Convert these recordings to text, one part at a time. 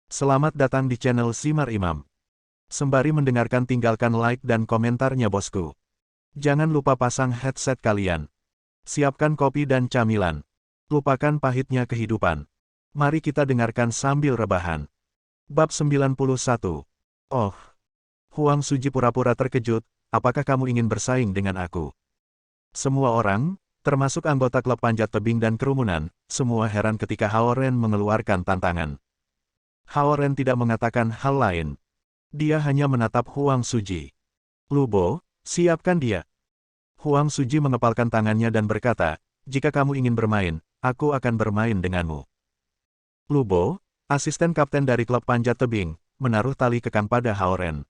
Selamat datang di channel Simar Imam. Sembari mendengarkan tinggalkan like dan komentarnya bosku. Jangan lupa pasang headset kalian. Siapkan kopi dan camilan. Lupakan pahitnya kehidupan. Mari kita dengarkan sambil rebahan. Bab 91. Oh. Huang Suji pura-pura terkejut, apakah kamu ingin bersaing dengan aku? Semua orang, termasuk anggota klub panjat tebing dan kerumunan, semua heran ketika Hao Ren mengeluarkan tantangan. Hao Ren tidak mengatakan hal lain. Dia hanya menatap Huang Suji. Lubo, siapkan dia. Huang Suji mengepalkan tangannya dan berkata, jika kamu ingin bermain, aku akan bermain denganmu. Lubo, asisten kapten dari klub panjat tebing, menaruh tali kekang pada Hao Ren.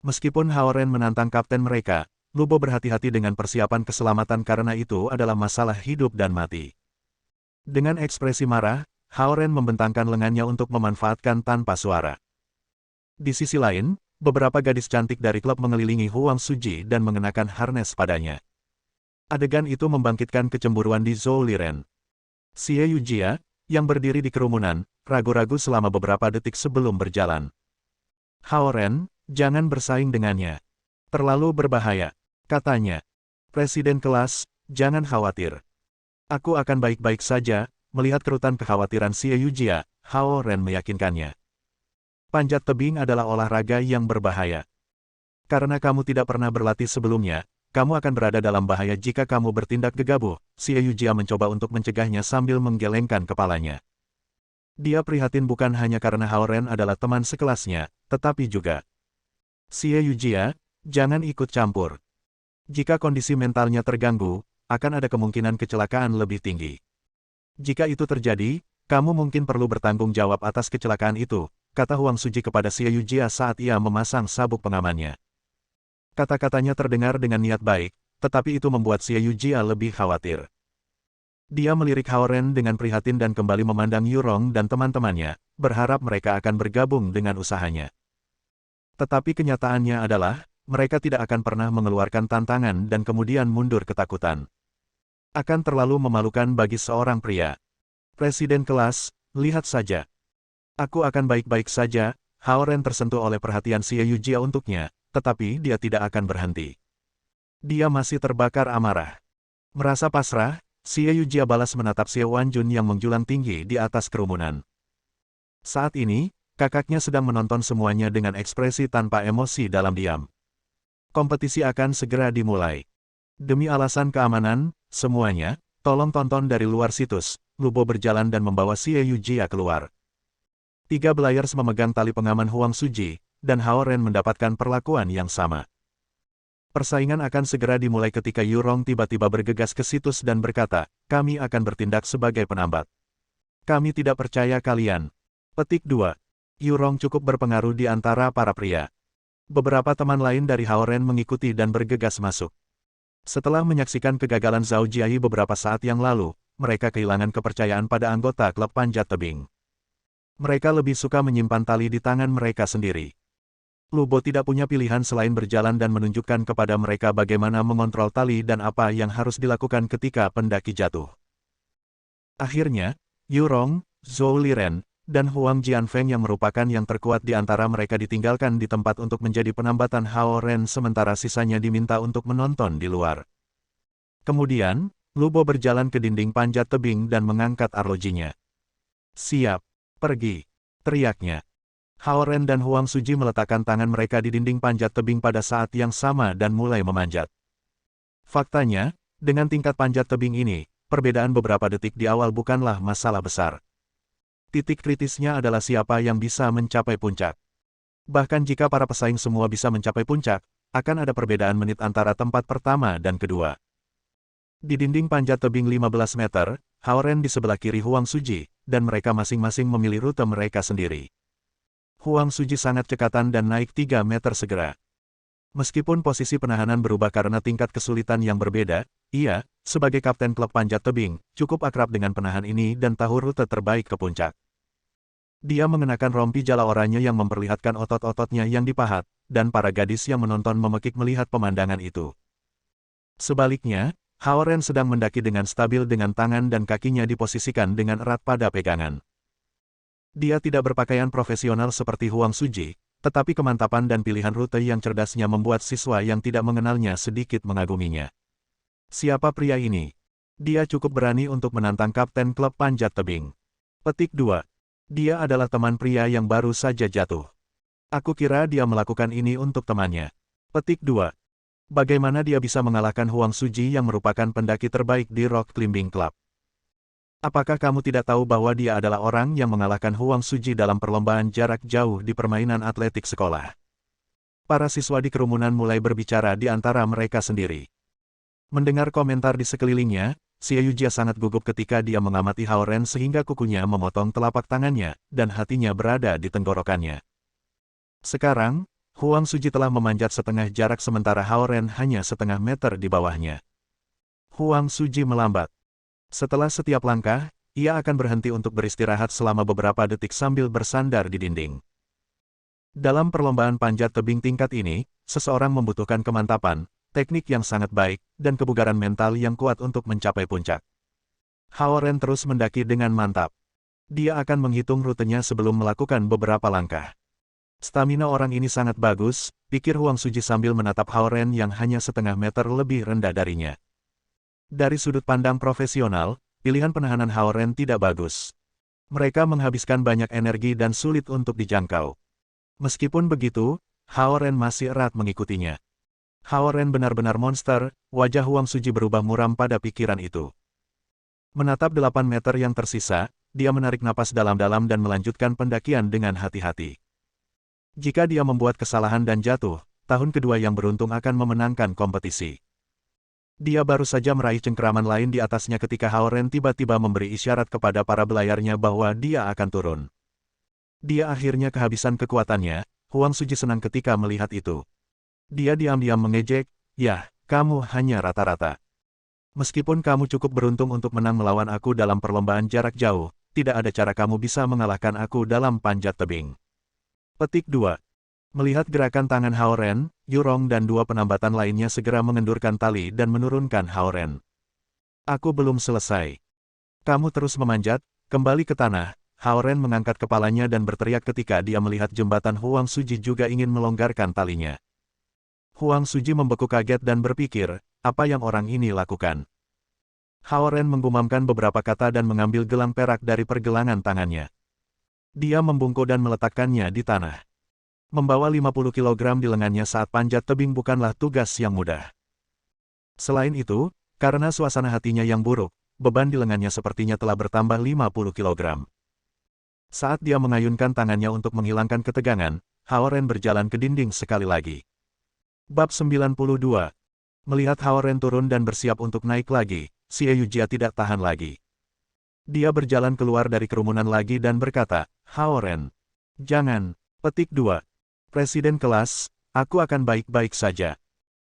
Meskipun Hao Ren menantang kapten mereka, Lubo berhati-hati dengan persiapan keselamatan karena itu adalah masalah hidup dan mati. Dengan ekspresi marah, Hao Ren membentangkan lengannya untuk memanfaatkan tanpa suara. Di sisi lain, beberapa gadis cantik dari klub mengelilingi Huang Suji dan mengenakan harnes padanya. Adegan itu membangkitkan kecemburuan di Zhou Liren. Xie Yujia, yang berdiri di kerumunan, ragu-ragu selama beberapa detik sebelum berjalan. Hao Ren, jangan bersaing dengannya. Terlalu berbahaya, katanya. Presiden kelas, jangan khawatir. Aku akan baik-baik saja. Melihat kerutan kekhawatiran Xie Yujia, Hao Ren meyakinkannya. Panjat tebing adalah olahraga yang berbahaya. Karena kamu tidak pernah berlatih sebelumnya, kamu akan berada dalam bahaya jika kamu bertindak gegabah. Xie Yujia mencoba untuk mencegahnya sambil menggelengkan kepalanya. Dia prihatin bukan hanya karena Hao Ren adalah teman sekelasnya, tetapi juga. Xie Yujia, jangan ikut campur. Jika kondisi mentalnya terganggu, akan ada kemungkinan kecelakaan lebih tinggi. Jika itu terjadi, kamu mungkin perlu bertanggung jawab atas kecelakaan itu, kata Huang Suji kepada Xie Yujia saat ia memasang sabuk pengamannya. Kata-katanya terdengar dengan niat baik, tetapi itu membuat Xie Yujia lebih khawatir. Dia melirik Hao Ren dengan prihatin dan kembali memandang Yurong dan teman-temannya, berharap mereka akan bergabung dengan usahanya. Tetapi kenyataannya adalah, mereka tidak akan pernah mengeluarkan tantangan dan kemudian mundur ketakutan. Akan terlalu memalukan bagi seorang pria. Presiden kelas, lihat saja. Aku akan baik-baik saja. Hao Ren tersentuh oleh perhatian Xie Yujia untuknya, tetapi dia tidak akan berhenti. Dia masih terbakar amarah. Merasa pasrah, Xie Yujia balas menatap Xie Wanjun yang menjulang tinggi di atas kerumunan. Saat ini, kakaknya sedang menonton semuanya dengan ekspresi tanpa emosi dalam diam. Kompetisi akan segera dimulai. Demi alasan keamanan, semuanya, tolong tonton dari luar situs. Lubo berjalan dan membawa Xie Yujia keluar. 3 belayers memegang tali pengaman Huang Suji, dan Hao Ren mendapatkan perlakuan yang sama. Persaingan akan segera dimulai ketika Yurong tiba-tiba bergegas ke situs dan berkata, kami akan bertindak sebagai penambat. Kami tidak percaya kalian. Petik 2. Yurong cukup berpengaruh di antara para pria. Beberapa teman lain dari Hao Ren mengikuti dan bergegas masuk. Setelah menyaksikan kegagalan Zhao Jiayi beberapa saat yang lalu, mereka kehilangan kepercayaan pada anggota klub panjat tebing. Mereka lebih suka menyimpan tali di tangan mereka sendiri. Lubo tidak punya pilihan selain berjalan dan menunjukkan kepada mereka bagaimana mengontrol tali dan apa yang harus dilakukan ketika pendaki jatuh. Akhirnya, Yurong, Zhou Liren, dan Huang Jianfeng yang merupakan yang terkuat di antara mereka ditinggalkan di tempat untuk menjadi penambatan Hao Ren sementara sisanya diminta untuk menonton di luar. Kemudian, Lubo berjalan ke dinding panjat tebing dan mengangkat arlojinya. Siap, pergi, teriaknya. Hao Ren dan Huang Suji meletakkan tangan mereka di dinding panjat tebing pada saat yang sama dan mulai memanjat. Faktanya, dengan tingkat panjat tebing ini, perbedaan beberapa detik di awal bukanlah masalah besar. Titik kritisnya adalah siapa yang bisa mencapai puncak. Bahkan jika para pesaing semua bisa mencapai puncak, akan ada perbedaan menit antara tempat pertama dan kedua. Di dinding panjat tebing 15 meter, Hao Ren di sebelah kiri Huang Suji, dan mereka masing-masing memilih rute mereka sendiri. Huang Suji sangat cekatan dan naik 3 meter segera. Meskipun posisi penahanan berubah karena tingkat kesulitan yang berbeda, ia, sebagai kapten klub panjat tebing, cukup akrab dengan penahan ini dan tahu rute terbaik ke puncak. Dia mengenakan rompi jala oranye yang memperlihatkan otot-ototnya yang dipahat, dan para gadis yang menonton memekik melihat pemandangan itu. Sebaliknya, Hao Ren sedang mendaki dengan stabil dengan tangan dan kakinya diposisikan dengan erat pada pegangan. Dia tidak berpakaian profesional seperti Huang Suji, tetapi kemantapan dan pilihan rute yang cerdasnya membuat siswa yang tidak mengenalnya sedikit mengaguminya. Siapa pria ini? Dia cukup berani untuk menantang kapten klub panjat tebing. Petik 2. Dia adalah teman pria yang baru saja jatuh. Aku kira dia melakukan ini untuk temannya. Petik 2. Bagaimana dia bisa mengalahkan Huang Suji yang merupakan pendaki terbaik di Rock Climbing Club? Apakah kamu tidak tahu bahwa dia adalah orang yang mengalahkan Huang Suji dalam perlombaan jarak jauh di permainan atletik sekolah? Para siswa di kerumunan mulai berbicara di antara mereka sendiri. Mendengar komentar di sekelilingnya, Xie Yujia sangat gugup ketika dia mengamati Hao Ren sehingga kukunya memotong telapak tangannya, dan hatinya berada di tenggorokannya. Sekarang, Huang Suji telah memanjat setengah jarak sementara Hao Ren hanya setengah meter di bawahnya. Huang Suji melambat. Setelah setiap langkah, ia akan berhenti untuk beristirahat selama beberapa detik sambil bersandar di dinding. Dalam perlombaan panjat tebing tingkat ini, seseorang membutuhkan kemantapan, teknik yang sangat baik, dan kebugaran mental yang kuat untuk mencapai puncak. Hao Ren terus mendaki dengan mantap. Dia akan menghitung rutenya sebelum melakukan beberapa langkah. Stamina orang ini sangat bagus, pikir Huang Suji sambil menatap Hao Ren yang hanya setengah meter lebih rendah darinya. Dari sudut pandang profesional, pilihan penahanan Hao Ren tidak bagus. Mereka menghabiskan banyak energi dan sulit untuk dijangkau. Meskipun begitu, Hao Ren masih erat mengikutinya. Hao Ren benar-benar monster, wajah Huang Suji berubah muram pada pikiran itu. Menatap 8 meter yang tersisa, dia menarik napas dalam-dalam dan melanjutkan pendakian dengan hati-hati. Jika dia membuat kesalahan dan jatuh, tahun kedua yang beruntung akan memenangkan kompetisi. Dia baru saja meraih cengkeraman lain di atasnya ketika Hao Ren tiba-tiba memberi isyarat kepada para belayarnya bahwa dia akan turun. Dia akhirnya kehabisan kekuatannya, Huang Suji senang ketika melihat itu. Dia diam-diam mengejek, "Yah, kamu hanya rata-rata. Meskipun kamu cukup beruntung untuk menang melawan aku dalam perlombaan jarak jauh, tidak ada cara kamu bisa mengalahkan aku dalam panjat tebing." Petik 2. Melihat gerakan tangan Hao Ren, Yurong dan dua penambatan lainnya segera mengendurkan tali dan menurunkan Hao Ren. "Aku belum selesai. Kamu terus memanjat, kembali ke tanah." Hao Ren mengangkat kepalanya dan berteriak ketika dia melihat jembatan Huang Suji juga ingin melonggarkan talinya. Huang Suji membeku kaget dan berpikir, apa yang orang ini lakukan? Hao Ren menggumamkan beberapa kata dan mengambil gelang perak dari pergelangan tangannya. Dia membungkuk dan meletakkannya di tanah. Membawa 50 kg di lengannya saat panjat tebing bukanlah tugas yang mudah. Selain itu, karena suasana hatinya yang buruk, beban di lengannya sepertinya telah bertambah 50 kg. Saat dia mengayunkan tangannya untuk menghilangkan ketegangan, Hao Ren berjalan ke dinding sekali lagi. Bab 92. Melihat Hao Ren turun dan bersiap untuk naik lagi, Xie Yujia tidak tahan lagi. Dia berjalan keluar dari kerumunan lagi dan berkata, "Hao Ren, jangan." Petik 2. Presiden kelas, aku akan baik-baik saja.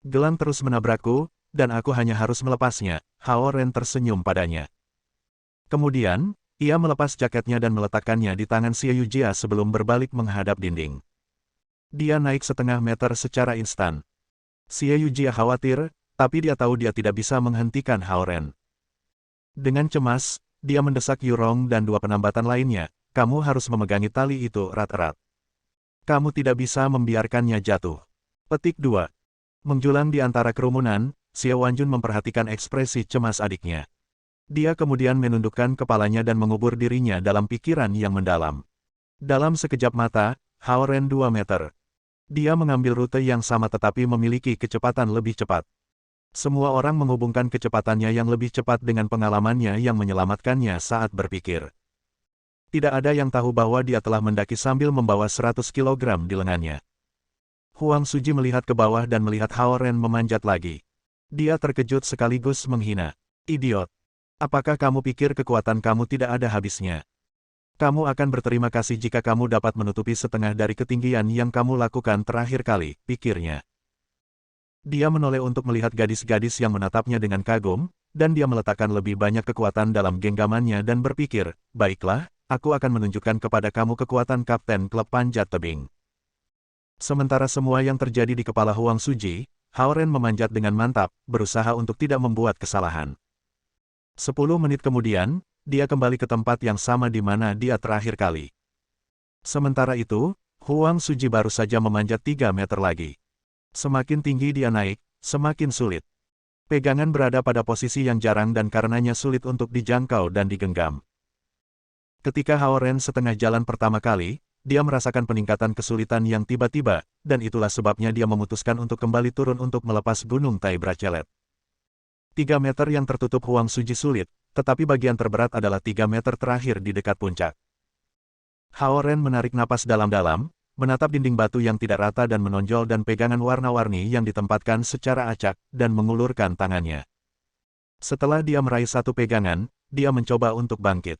Gelang terus menabrakku, dan aku hanya harus melepasnya. Hao Ren tersenyum padanya. Kemudian, ia melepas jaketnya dan meletakkannya di tangan Xie Yujia sebelum berbalik menghadap dinding. Dia naik setengah meter secara instan. Xie Yujia khawatir, tapi dia tahu dia tidak bisa menghentikan Hao Ren. Dengan cemas, dia mendesak Yurong dan dua penambatan lainnya, "Kamu harus memegangi tali itu erat-erat. Kamu tidak bisa membiarkannya jatuh." Petik 2. Menjulang di antara kerumunan, Xie Wanjun memperhatikan ekspresi cemas adiknya. Dia kemudian menundukkan kepalanya dan mengubur dirinya dalam pikiran yang mendalam. Dalam sekejap mata, Hao Ren 2 meter. Dia mengambil rute yang sama tetapi memiliki kecepatan lebih cepat. Semua orang menghubungkan kecepatannya yang lebih cepat dengan pengalamannya yang menyelamatkannya saat berpikir. Tidak ada yang tahu bahwa dia telah mendaki sambil membawa 100 kg di lengannya. Huang Suji melihat ke bawah dan melihat Hao Ren memanjat lagi. Dia terkejut sekaligus menghina. "Idiot. Apakah kamu pikir kekuatan kamu tidak ada habisnya? Kamu akan berterima kasih jika kamu dapat menutupi setengah dari ketinggian yang kamu lakukan terakhir kali," pikirnya. Dia menoleh untuk melihat gadis-gadis yang menatapnya dengan kagum, dan dia meletakkan lebih banyak kekuatan dalam genggamannya dan berpikir, "Baiklah, aku akan menunjukkan kepada kamu kekuatan kapten klub panjat tebing." Sementara semua yang terjadi di kepala Huang Suji, Hao Ren memanjat dengan mantap, berusaha untuk tidak membuat kesalahan. 10 menit kemudian, dia kembali ke tempat yang sama di mana dia terakhir kali. Sementara itu, Huang Suji baru saja memanjat 3 meter lagi. Semakin tinggi dia naik, semakin sulit. Pegangan berada pada posisi yang jarang dan karenanya sulit untuk dijangkau dan digenggam. Ketika Hao Ren setengah jalan pertama kali, dia merasakan peningkatan kesulitan yang tiba-tiba, dan itulah sebabnya dia memutuskan untuk kembali turun untuk melepas gunung Tai Bracelet. 3 meter yang tertutup Huang Suji sulit, tetapi bagian terberat adalah 3 meter terakhir di dekat puncak. Hao Ren menarik napas dalam-dalam, menatap dinding batu yang tidak rata dan menonjol dan pegangan warna-warni yang ditempatkan secara acak, dan mengulurkan tangannya. Setelah dia meraih satu pegangan, dia mencoba untuk bangkit.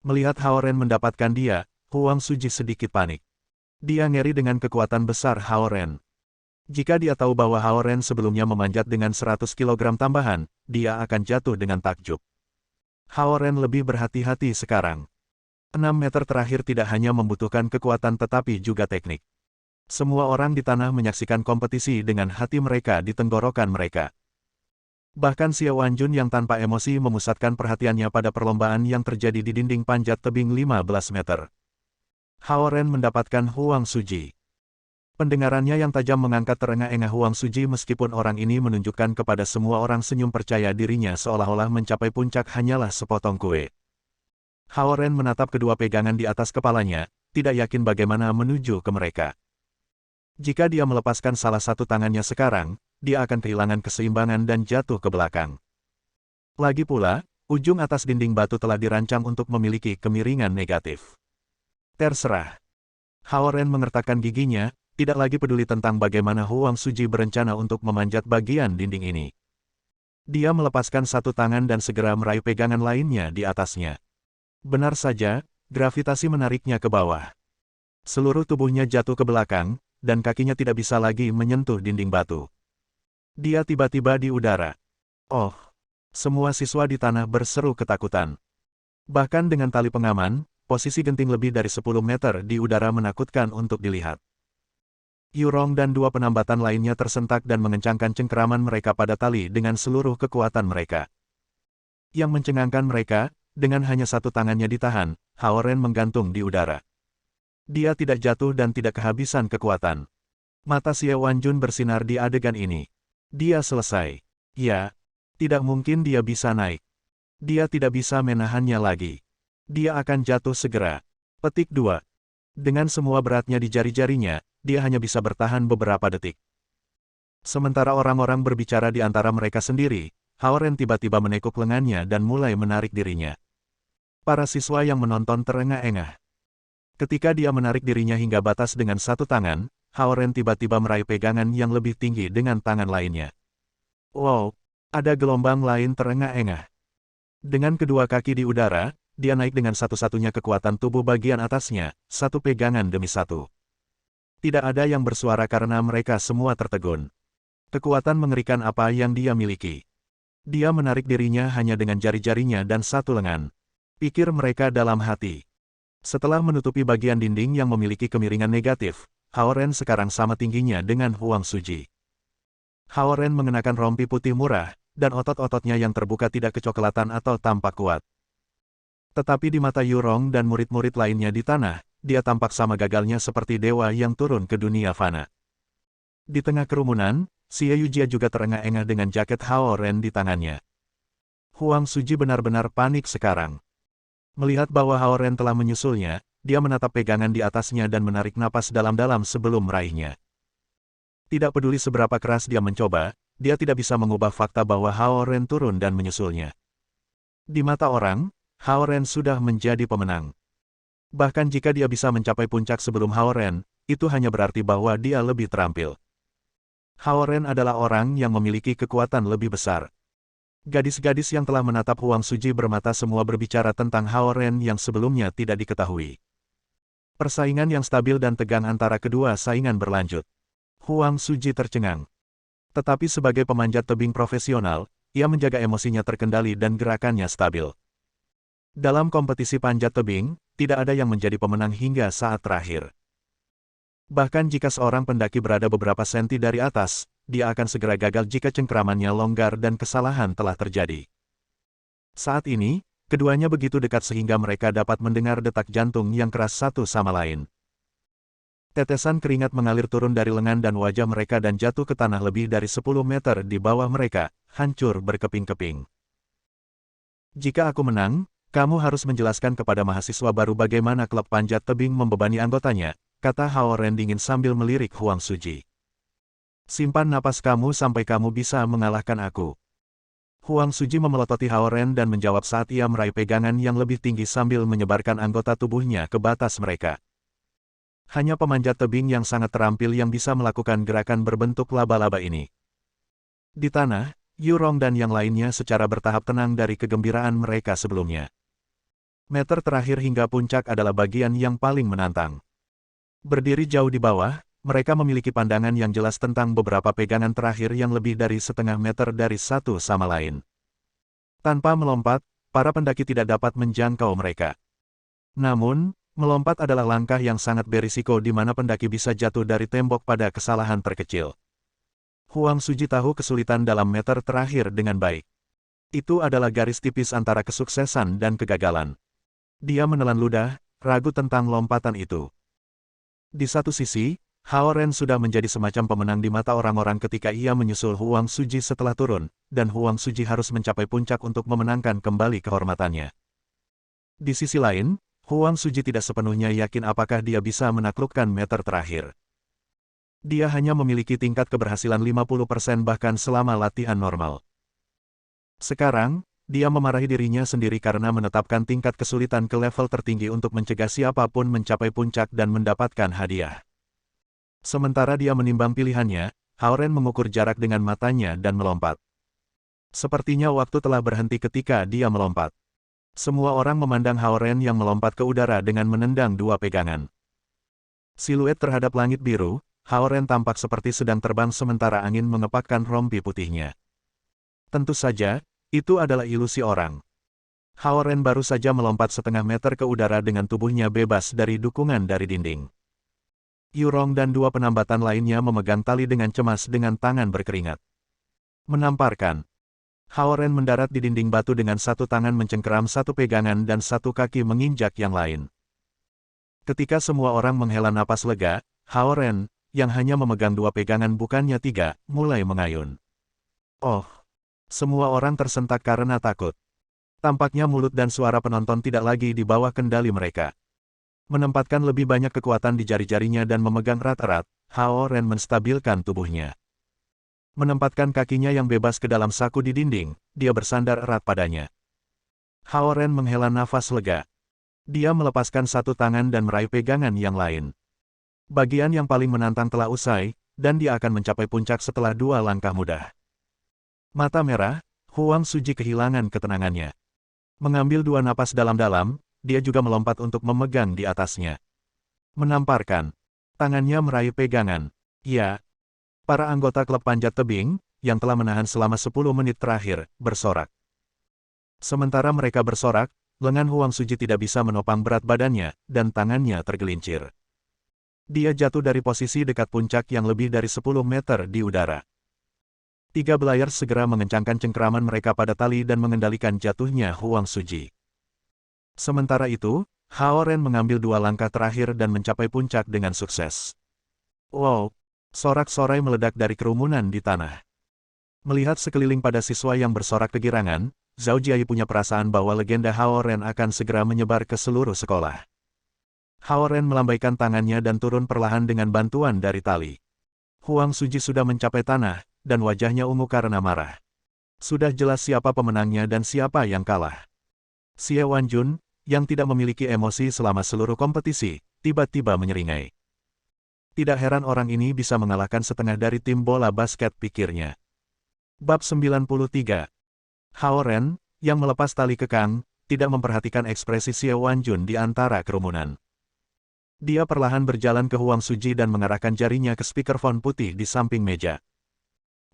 Melihat Hao Ren mendapatkan dia, Huang Suji sedikit panik. Dia ngeri dengan kekuatan besar Hao Ren. Jika dia tahu bahwa Hao Ren sebelumnya memanjat dengan 100 kg tambahan, dia akan jatuh dengan takjub. Hao Ren lebih berhati-hati sekarang. 6 meter terakhir tidak hanya membutuhkan kekuatan tetapi juga teknik. Semua orang di tanah menyaksikan kompetisi dengan hati mereka di tenggorokan mereka. Bahkan Xiao Wanjun yang tanpa emosi memusatkan perhatiannya pada perlombaan yang terjadi di dinding panjat tebing 15 meter. Hao Ren mendapatkan Huang Suji. Pendengarannya yang tajam mengangkat terengah-engah Huang Suji meskipun orang ini menunjukkan kepada semua orang senyum percaya dirinya seolah-olah mencapai puncak hanyalah sepotong kue. Hao Ren menatap kedua pegangan di atas kepalanya, tidak yakin bagaimana menuju ke mereka. Jika dia melepaskan salah satu tangannya sekarang, dia akan kehilangan keseimbangan dan jatuh ke belakang. Lagi pula, ujung atas dinding batu telah dirancang untuk memiliki kemiringan negatif. Terserah. Hao Ren mengertakkan giginya, tidak lagi peduli tentang bagaimana Huang Suji berencana untuk memanjat bagian dinding ini. Dia melepaskan satu tangan dan segera meraih pegangan lainnya di atasnya. Benar saja, gravitasi menariknya ke bawah. Seluruh tubuhnya jatuh ke belakang, dan kakinya tidak bisa lagi menyentuh dinding batu. Dia tiba-tiba di udara. Oh! Semua siswa di tanah berseru ketakutan. Bahkan dengan tali pengaman, posisi genting lebih dari 10 meter di udara menakutkan untuk dilihat. Yurong dan dua penambatan lainnya tersentak dan mengencangkan cengkeraman mereka pada tali dengan seluruh kekuatan mereka. Yang mencengangkan mereka, dengan hanya satu tangannya ditahan, Hao Ren menggantung di udara. Dia tidak jatuh dan tidak kehabisan kekuatan. Mata Xiao Wanjun bersinar di adegan ini. Dia selesai. Ya, tidak mungkin dia bisa naik. Dia tidak bisa menahannya lagi. Dia akan jatuh segera. Petik 2. Dengan semua beratnya di jari-jarinya, dia hanya bisa bertahan beberapa detik. Sementara orang-orang berbicara di antara mereka sendiri, Hao Ren tiba-tiba menekuk lengannya dan mulai menarik dirinya. Para siswa yang menonton terengah-engah. Ketika dia menarik dirinya hingga batas dengan satu tangan, Hao Ren tiba-tiba meraih pegangan yang lebih tinggi dengan tangan lainnya. Wow, ada gelombang lain terengah-engah. Dengan kedua kaki di udara, dia naik dengan satu-satunya kekuatan tubuh bagian atasnya, satu pegangan demi satu. Tidak ada yang bersuara karena mereka semua tertegun. Kekuatan mengerikan apa yang dia miliki. Dia menarik dirinya hanya dengan jari-jarinya dan satu lengan. Pikir mereka dalam hati. Setelah menutupi bagian dinding yang memiliki kemiringan negatif, Hao Ren sekarang sama tingginya dengan Huang Suji. Hao Ren mengenakan rompi putih murah, dan otot-ototnya yang terbuka tidak kecoklatan atau tampak kuat. Tetapi di mata Yurong dan murid-murid lainnya di tanah, dia tampak sama gagalnya seperti dewa yang turun ke dunia fana. Di tengah kerumunan, Xie Yujia juga terengah-engah dengan jaket Hao Ren di tangannya. Huang Suji benar-benar panik sekarang. Melihat bahwa Hao Ren telah menyusulnya, dia menatap pegangan di atasnya dan menarik napas dalam-dalam sebelum meraihnya. Tidak peduli seberapa keras dia mencoba, dia tidak bisa mengubah fakta bahwa Hao Ren turun dan menyusulnya. Di mata orang, Hao Ren sudah menjadi pemenang. Bahkan jika dia bisa mencapai puncak sebelum Hao Ren, itu hanya berarti bahwa dia lebih terampil. Hao Ren adalah orang yang memiliki kekuatan lebih besar. Gadis-gadis yang telah menatap Huang Suji bermata semua berbicara tentang Hao Ren yang sebelumnya tidak diketahui. Persaingan yang stabil dan tegang antara kedua saingan berlanjut. Huang Suji tercengang. Tetapi sebagai pemanjat tebing profesional, ia menjaga emosinya terkendali dan gerakannya stabil. Dalam kompetisi panjat tebing, tidak ada yang menjadi pemenang hingga saat terakhir. Bahkan jika seorang pendaki berada beberapa senti dari atas, dia akan segera gagal jika cengkeramannya longgar dan kesalahan telah terjadi. Saat ini, keduanya begitu dekat sehingga mereka dapat mendengar detak jantung yang keras satu sama lain. Tetesan keringat mengalir turun dari lengan dan wajah mereka dan jatuh ke tanah lebih dari 10 meter di bawah mereka, hancur berkeping-keping. Jika aku menang, kamu harus menjelaskan kepada mahasiswa baru bagaimana klub panjat tebing membebani anggotanya, kata Hao Ren dingin sambil melirik Huang Suji. Simpan napas kamu sampai kamu bisa mengalahkan aku. Huang Suji memelototi Hao Ren dan menjawab saat ia meraih pegangan yang lebih tinggi sambil menyebarkan anggota tubuhnya ke batas mereka. Hanya pemanjat tebing yang sangat terampil yang bisa melakukan gerakan berbentuk laba-laba ini. Di tanah, Yurong dan yang lainnya secara bertahap tenang dari kegembiraan mereka sebelumnya. Meter terakhir hingga puncak adalah bagian yang paling menantang. Berdiri jauh di bawah, mereka memiliki pandangan yang jelas tentang beberapa pegangan terakhir yang lebih dari setengah meter dari satu sama lain. Tanpa melompat, para pendaki tidak dapat menjangkau mereka. Namun, melompat adalah langkah yang sangat berisiko di mana pendaki bisa jatuh dari tembok pada kesalahan terkecil. Huang Suji tahu kesulitan dalam meter terakhir dengan baik. Itu adalah garis tipis antara kesuksesan dan kegagalan. Dia menelan ludah, ragu tentang lompatan itu. Di satu sisi, Hao Ren sudah menjadi semacam pemenang di mata orang-orang ketika ia menyusul Huang Suji setelah turun, dan Huang Suji harus mencapai puncak untuk memenangkan kembali kehormatannya. Di sisi lain, Huang Suji tidak sepenuhnya yakin apakah dia bisa menaklukkan meter terakhir. Dia hanya memiliki tingkat keberhasilan 50% bahkan selama latihan normal. Sekarang, dia memarahi dirinya sendiri karena menetapkan tingkat kesulitan ke level tertinggi untuk mencegah siapapun mencapai puncak dan mendapatkan hadiah. Sementara dia menimbang pilihannya, Hao Ren mengukur jarak dengan matanya dan melompat. Sepertinya waktu telah berhenti ketika dia melompat. Semua orang memandang Hao Ren yang melompat ke udara dengan menendang dua pegangan. Siluet terhadap langit biru, Hao Ren tampak seperti sedang terbang sementara angin mengepakkan rompi putihnya. Tentu saja, itu adalah ilusi orang. Hao Ren baru saja melompat setengah meter ke udara dengan tubuhnya bebas dari dukungan dari dinding. Yurong dan dua penambatan lainnya memegang tali dengan cemas dengan tangan berkeringat. Menamparkan. Hao Ren mendarat di dinding batu dengan satu tangan mencengkeram satu pegangan dan satu kaki menginjak yang lain. Ketika semua orang menghela napas lega, Hao Ren, yang hanya memegang dua pegangan bukannya tiga, mulai mengayun. Oh! Semua orang tersentak karena takut. Tampaknya mulut dan suara penonton tidak lagi di bawah kendali mereka. Menempatkan lebih banyak kekuatan di jari-jarinya dan memegang erat-erat, Hao Ren menstabilkan tubuhnya. Menempatkan kakinya yang bebas ke dalam saku di dinding, dia bersandar erat padanya. Hao Ren menghela nafas lega. Dia melepaskan satu tangan dan meraih pegangan yang lain. Bagian yang paling menantang telah usai, dan dia akan mencapai puncak setelah dua langkah mudah. Mata merah, Huang Suji kehilangan ketenangannya. Mengambil dua napas dalam-dalam, dia juga melompat untuk memegang di atasnya. Menamparkan. Tangannya meraih pegangan. Ya. Para anggota klub panjat tebing, yang telah menahan selama 10 menit terakhir, bersorak. Sementara mereka bersorak, lengan Huang Suji tidak bisa menopang berat badannya, dan tangannya tergelincir. Dia jatuh dari posisi dekat puncak yang lebih dari 10 meter di udara. Tiga belayar segera mengencangkan cengkeraman mereka pada tali dan mengendalikan jatuhnya Huang Suji. Sementara itu, Hao Ren mengambil dua langkah terakhir dan mencapai puncak dengan sukses. Wow! Sorak-sorai meledak dari kerumunan di tanah. Melihat sekeliling pada siswa yang bersorak kegirangan, Zhao Jiayi punya perasaan bahwa legenda Hao Ren akan segera menyebar ke seluruh sekolah. Hao Ren melambaikan tangannya dan turun perlahan dengan bantuan dari tali. Huang Suji sudah mencapai tanah, dan wajahnya ungu karena marah. Sudah jelas siapa pemenangnya dan siapa yang kalah. Xie Wanjun, yang tidak memiliki emosi selama seluruh kompetisi, tiba-tiba menyeringai. Tidak heran orang ini bisa mengalahkan setengah dari tim bola basket, pikirnya. Bab 93. Hao Ren, yang melepas tali kekang, tidak memperhatikan ekspresi Xie Wanjun di antara kerumunan. Dia perlahan berjalan ke Huang Suji dan mengarahkan jarinya ke speakerphone putih di samping meja.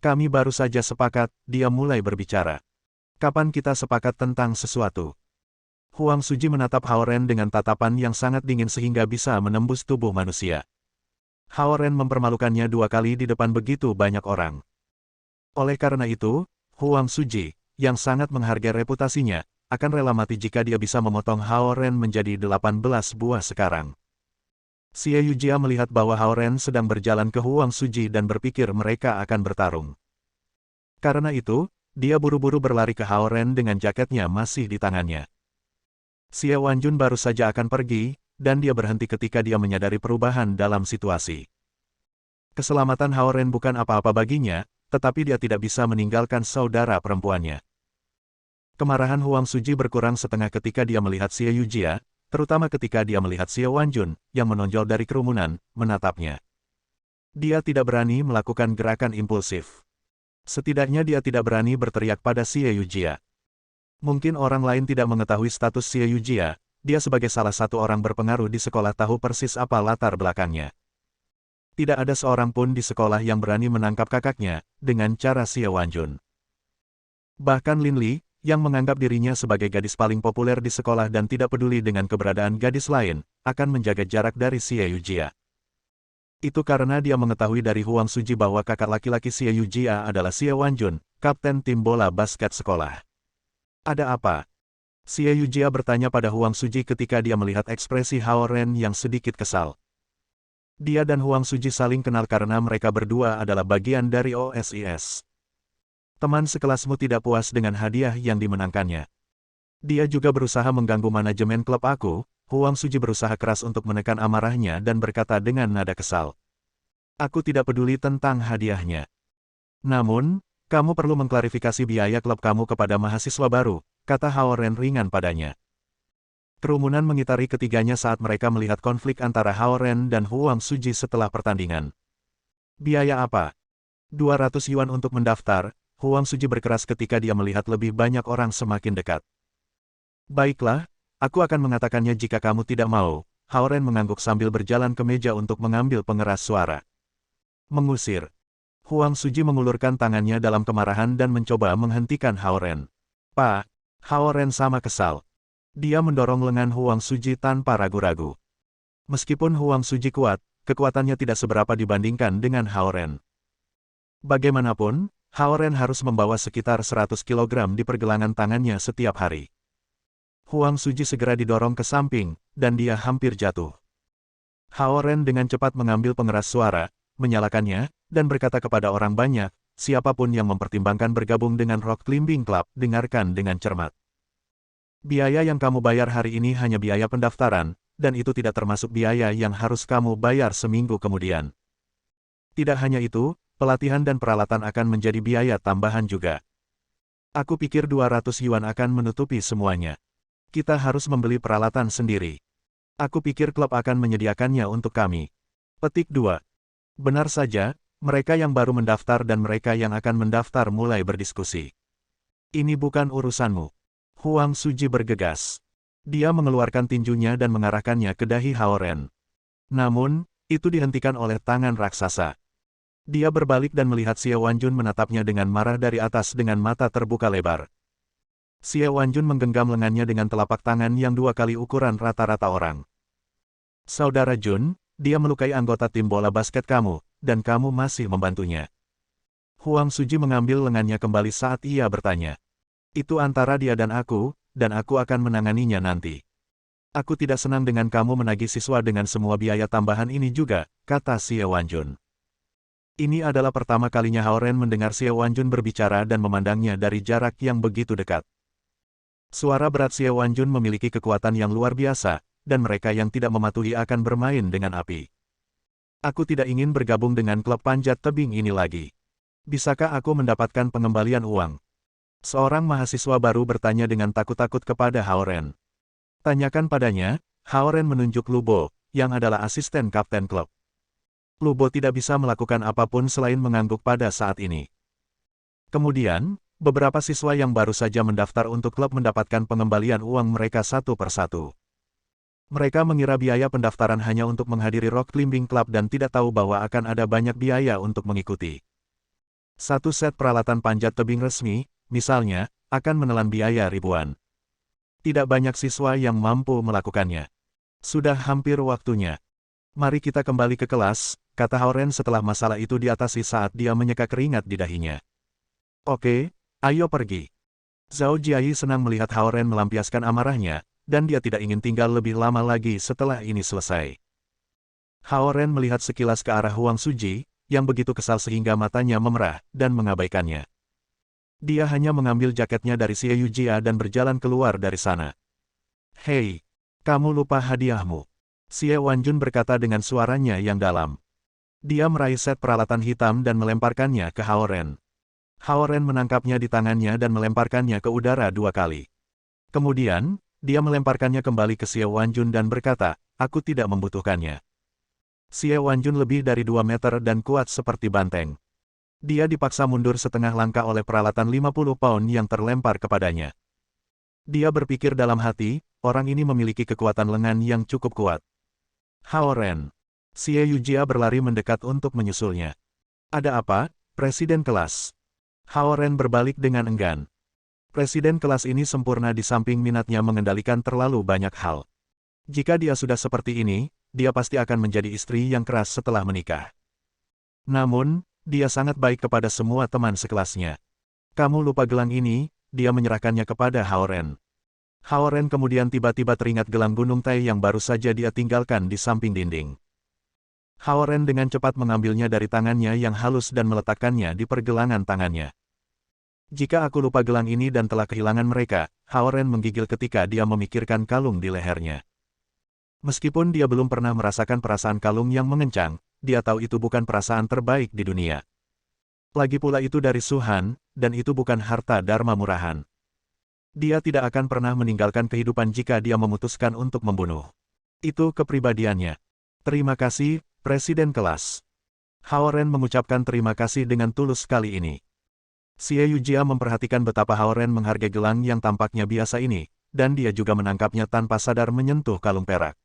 Kami baru saja sepakat, dia mulai berbicara. Kapan kita sepakat tentang sesuatu? Huang Suji menatap Hao Ren dengan tatapan yang sangat dingin sehingga bisa menembus tubuh manusia. Hao Ren mempermalukannya dua kali di depan begitu banyak orang. Oleh karena itu, Huang Suji, yang sangat menghargai reputasinya, akan rela mati jika dia bisa memotong Hao Ren menjadi 18 buah sekarang. Xie Yujia melihat bahwa Hao Ren sedang berjalan ke Huang Suji dan berpikir mereka akan bertarung. Karena itu, dia buru-buru berlari ke Hao Ren dengan jaketnya masih di tangannya. Xie Wanjun baru saja akan pergi, dan dia berhenti ketika dia menyadari perubahan dalam situasi. Keselamatan Hao Ren bukan apa-apa baginya, tetapi dia tidak bisa meninggalkan saudara perempuannya. Kemarahan Huang Suji berkurang setengah ketika dia melihat Xie Yujia, terutama ketika dia melihat Xie Wanjun, yang menonjol dari kerumunan, menatapnya. Dia tidak berani melakukan gerakan impulsif. Setidaknya dia tidak berani berteriak pada Xie Yujia. Mungkin orang lain tidak mengetahui status Xie Yujia, dia sebagai salah satu orang berpengaruh di sekolah tahu persis apa latar belakangnya. Tidak ada seorang pun di sekolah yang berani menangkap kakaknya, dengan cara Xie Wanjun. Bahkan Lin Li, yang menganggap dirinya sebagai gadis paling populer di sekolah dan tidak peduli dengan keberadaan gadis lain, akan menjaga jarak dari Xie Yujia. Itu karena dia mengetahui dari Huang Suji bahwa kakak laki-laki Xie Yujia adalah Xie Wanjun, kapten tim bola basket sekolah. Ada apa? Xie Yujia bertanya pada Huang Suji ketika dia melihat ekspresi Hao Ren yang sedikit kesal. Dia dan Huang Suji saling kenal karena mereka berdua adalah bagian dari OSIS. Teman sekelasmu tidak puas dengan hadiah yang dimenangkannya. Dia juga berusaha mengganggu manajemen klub aku. Huang Suji berusaha keras untuk menekan amarahnya dan berkata dengan nada kesal. Aku tidak peduli tentang hadiahnya. Namun, kamu perlu mengklarifikasi biaya klub kamu kepada mahasiswa baru, kata Hao Ren ringan padanya. Kerumunan mengitari ketiganya saat mereka melihat konflik antara Hao Ren dan Huang Suji setelah pertandingan. Biaya apa? 200 yuan untuk mendaftar. Huang Suji berkeras ketika dia melihat lebih banyak orang semakin dekat. Baiklah, aku akan mengatakannya jika kamu tidak mau. Hao Ren mengangguk sambil berjalan ke meja untuk mengambil pengeras suara. Mengusir. Huang Suji mengulurkan tangannya dalam kemarahan dan mencoba menghentikan Hao Ren. Pak, Hao Ren sama kesal. Dia mendorong lengan Huang Suji tanpa ragu-ragu. Meskipun Huang Suji kuat, kekuatannya tidak seberapa dibandingkan dengan Hao Ren. Bagaimanapun, Hao Ren harus membawa sekitar 100 kg di pergelangan tangannya setiap hari. Huang Suji segera didorong ke samping, dan dia hampir jatuh. Hao Ren dengan cepat mengambil pengeras suara, menyalakannya, dan berkata kepada orang banyak, siapapun yang mempertimbangkan bergabung dengan Rock Climbing Club, dengarkan dengan cermat. Biaya yang kamu bayar hari ini hanya biaya pendaftaran, dan itu tidak termasuk biaya yang harus kamu bayar seminggu kemudian. Tidak hanya itu, pelatihan dan peralatan akan menjadi biaya tambahan juga. Aku pikir 200 yuan akan menutupi semuanya. Kita harus membeli peralatan sendiri. Aku pikir klub akan menyediakannya untuk kami. Petik 2. Benar saja, mereka yang baru mendaftar dan mereka yang akan mendaftar mulai berdiskusi. Ini bukan urusanmu. Huang Suji bergegas. Dia mengeluarkan tinjunya dan mengarahkannya ke dahi Hao Ren. Namun, itu dihentikan oleh tangan raksasa. Dia berbalik dan melihat Xie Wanjun menatapnya dengan marah dari atas dengan mata terbuka lebar. Xie Wanjun menggenggam lengannya dengan telapak tangan yang 2 kali ukuran rata-rata orang. Saudara Jun, dia melukai anggota tim bola basket kamu, dan kamu masih membantunya. Huang Suji mengambil lengannya kembali saat ia bertanya. Itu antara dia dan aku akan menanganinya nanti. Aku tidak senang dengan kamu menagih siswa dengan semua biaya tambahan ini juga, kata Xie Wanjun. Ini adalah pertama kalinya Hao Ren mendengar Xie Wanjun berbicara dan memandangnya dari jarak yang begitu dekat. Suara berat Xie Wanjun memiliki kekuatan yang luar biasa, dan mereka yang tidak mematuhi akan bermain dengan api. Aku tidak ingin bergabung dengan klub panjat tebing ini lagi. Bisakah aku mendapatkan pengembalian uang? Seorang mahasiswa baru bertanya dengan takut-takut kepada Hao Ren. Tanyakan padanya. Hao Ren menunjuk Lubo, yang adalah asisten kapten klub. Lubo tidak bisa melakukan apapun selain mengangguk pada saat ini. Kemudian, beberapa siswa yang baru saja mendaftar untuk klub mendapatkan pengembalian uang mereka satu persatu. Mereka mengira biaya pendaftaran hanya untuk menghadiri Rock Climbing Club dan tidak tahu bahwa akan ada banyak biaya untuk mengikuti. Satu set peralatan panjat tebing resmi, misalnya, akan menelan biaya ribuan. Tidak banyak siswa yang mampu melakukannya. Sudah hampir waktunya. Mari kita kembali ke kelas, kata Hao Ren setelah masalah itu diatasi saat dia menyeka keringat di dahinya. Oke, ayo pergi. Zhao Jiayi senang melihat Hao Ren melampiaskan amarahnya, dan dia tidak ingin tinggal lebih lama lagi setelah ini selesai. Hao Ren melihat sekilas ke arah Huang Suji, yang begitu kesal sehingga matanya memerah, dan mengabaikannya. Dia hanya mengambil jaketnya dari Xie Yujia dan berjalan keluar dari sana. Hei, kamu lupa hadiahmu. Xie Wanjun berkata dengan suaranya yang dalam. Dia meraih set peralatan hitam dan melemparkannya ke Hao Ren. Hao Ren menangkapnya di tangannya dan melemparkannya ke udara 2 kali. Kemudian, dia melemparkannya kembali ke Xie Wanjun dan berkata, aku tidak membutuhkannya. Xie Wanjun lebih dari 2 meter dan kuat seperti banteng. Dia dipaksa mundur setengah langkah oleh peralatan 50 pound yang terlempar kepadanya. Dia berpikir dalam hati, orang ini memiliki kekuatan lengan yang cukup kuat. Hao Ren. Xie Yujia berlari mendekat untuk menyusulnya. Ada apa, Presiden kelas? Hao Ren berbalik dengan enggan. Presiden kelas ini sempurna di samping minatnya mengendalikan terlalu banyak hal. Jika dia sudah seperti ini, dia pasti akan menjadi istri yang keras setelah menikah. Namun, dia sangat baik kepada semua teman sekelasnya. Kamu lupa gelang ini, dia menyerahkannya kepada Hao Ren. Hao Ren kemudian tiba-tiba teringat gelang Gunung Tai yang baru saja dia tinggalkan di samping dinding. Hao Ren dengan cepat mengambilnya dari tangannya yang halus dan meletakkannya di pergelangan tangannya. Jika aku lupa gelang ini dan telah kehilangan mereka, Hao Ren menggigil ketika dia memikirkan kalung di lehernya. Meskipun dia belum pernah merasakan perasaan kalung yang mengencang, dia tahu itu bukan perasaan terbaik di dunia. Lagi pula itu dari Suhan, dan itu bukan harta dharma murahan. Dia tidak akan pernah meninggalkan kehidupan jika dia memutuskan untuk membunuh. Itu kepribadiannya. Terima kasih, Presiden kelas. Hao Ren mengucapkan terima kasih dengan tulus kali ini. Xie Yujia memperhatikan betapa Hao Ren menghargai gelang yang tampaknya biasa ini, dan dia juga menangkapnya tanpa sadar menyentuh kalung perak.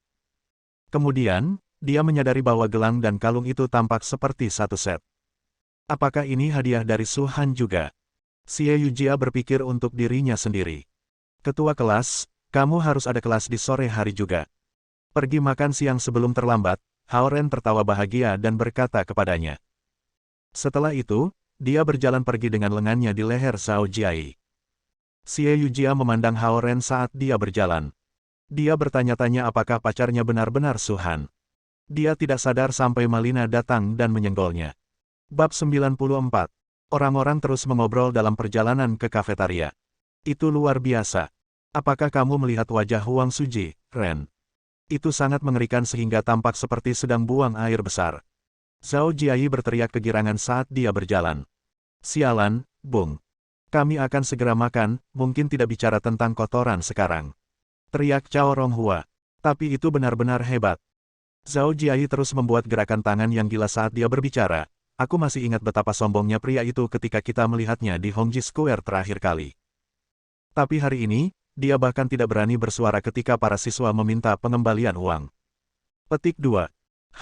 Kemudian, dia menyadari bahwa gelang dan kalung itu tampak seperti satu set. Apakah ini hadiah dari Suhan juga? Xie Yujia berpikir untuk dirinya sendiri. Ketua kelas, kamu harus ada kelas di sore hari juga. Pergi makan siang sebelum terlambat, Hao Ren tertawa bahagia dan berkata kepadanya. Setelah itu, dia berjalan pergi dengan lengannya di leher Zhao Jiai. Xie Yujia memandang Hao Ren saat dia berjalan. Dia bertanya-tanya apakah pacarnya benar-benar Suhan. Dia tidak sadar sampai Malina datang dan menyenggolnya. Bab 94. Orang-orang terus mengobrol dalam perjalanan ke kafetaria. Itu luar biasa. Apakah kamu melihat wajah Huang Suji, Ren? Itu sangat mengerikan sehingga tampak seperti sedang buang air besar. Zhao Jiai berteriak kegirangan saat dia berjalan. Sialan, Bung. Kami akan segera makan, mungkin tidak bicara tentang kotoran sekarang. Teriak Cao Ronghua. Tapi itu benar-benar hebat. Zhao Jiai terus membuat gerakan tangan yang gila saat dia berbicara. Aku masih ingat betapa sombongnya pria itu ketika kita melihatnya di Hongji Square terakhir kali. Tapi hari ini, dia bahkan tidak berani bersuara ketika para siswa meminta pengembalian uang. Petik 2.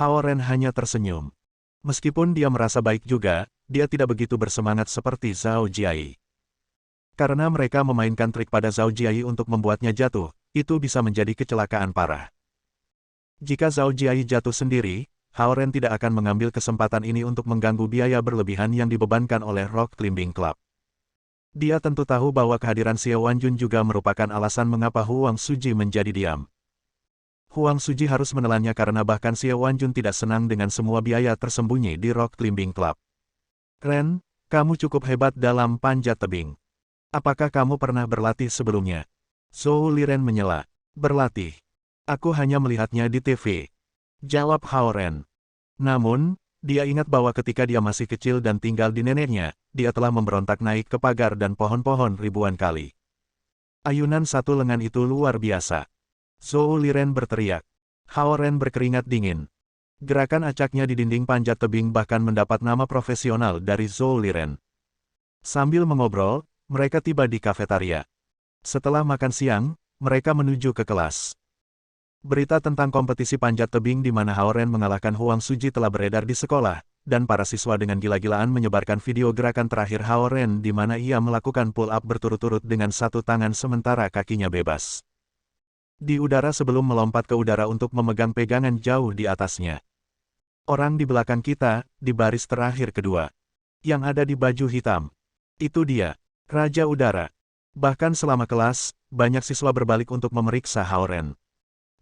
Hao Ren hanya tersenyum. Meskipun dia merasa baik juga, dia tidak begitu bersemangat seperti Zhao Jiai. Karena mereka memainkan trik pada Zhao Jiai untuk membuatnya jatuh, itu bisa menjadi kecelakaan parah. Jika Zhao Jiai jatuh sendiri, Hao Ren tidak akan mengambil kesempatan ini untuk mengganggu biaya berlebihan yang dibebankan oleh Rock Climbing Club. Dia tentu tahu bahwa kehadiran Xie Wanjun juga merupakan alasan mengapa Huang Suji menjadi diam. Huang Suji harus menelannya karena bahkan Xie Wanjun tidak senang dengan semua biaya tersembunyi di Rock Climbing Club. Ren, kamu cukup hebat dalam panjat tebing. Apakah kamu pernah berlatih sebelumnya? Zhou Liren menyela. Berlatih. Aku hanya melihatnya di TV. Jawab Hao Ren. Namun, dia ingat bahwa ketika dia masih kecil dan tinggal di neneknya, dia telah memberontak naik ke pagar dan pohon-pohon ribuan kali. Ayunan satu lengan itu luar biasa. Zhou Liren berteriak. Hao Ren berkeringat dingin. Gerakan acaknya di dinding panjat tebing bahkan mendapat nama profesional dari Zhou Liren. Sambil mengobrol, mereka tiba di kafetaria. Setelah makan siang, mereka menuju ke kelas. Berita tentang kompetisi panjat tebing di mana Hao Ren mengalahkan Huang Suji telah beredar di sekolah, dan para siswa dengan gila-gilaan menyebarkan video gerakan terakhir Hao Ren di mana ia melakukan pull-up berturut-turut dengan satu tangan sementara kakinya bebas. Di udara sebelum melompat ke udara untuk memegang pegangan jauh di atasnya. Orang di belakang kita, di baris terakhir kedua. Yang ada di baju hitam. Itu dia, Raja Udara. Bahkan selama kelas, banyak siswa berbalik untuk memeriksa Hao Ren.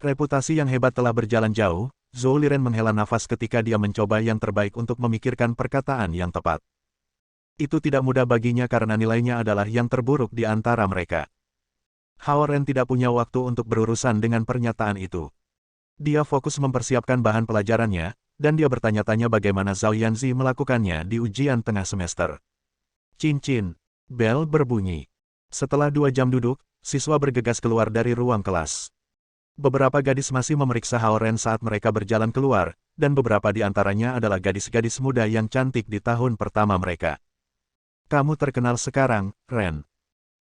Reputasi yang hebat telah berjalan jauh, Zhou Liren menghela nafas ketika dia mencoba yang terbaik untuk memikirkan perkataan yang tepat. Itu tidak mudah baginya karena nilainya adalah yang terburuk di antara mereka. Hao Ren tidak punya waktu untuk berurusan dengan pernyataan itu. Dia fokus mempersiapkan bahan pelajarannya, dan dia bertanya-tanya bagaimana Zhao Yanzi melakukannya di ujian tengah semester. Cincin. Bel berbunyi. Setelah 2 jam duduk, siswa bergegas keluar dari ruang kelas. Beberapa gadis masih memeriksa Hao Ren saat mereka berjalan keluar, dan beberapa di antaranya adalah gadis-gadis muda yang cantik di tahun pertama mereka. Kamu terkenal sekarang, Ren.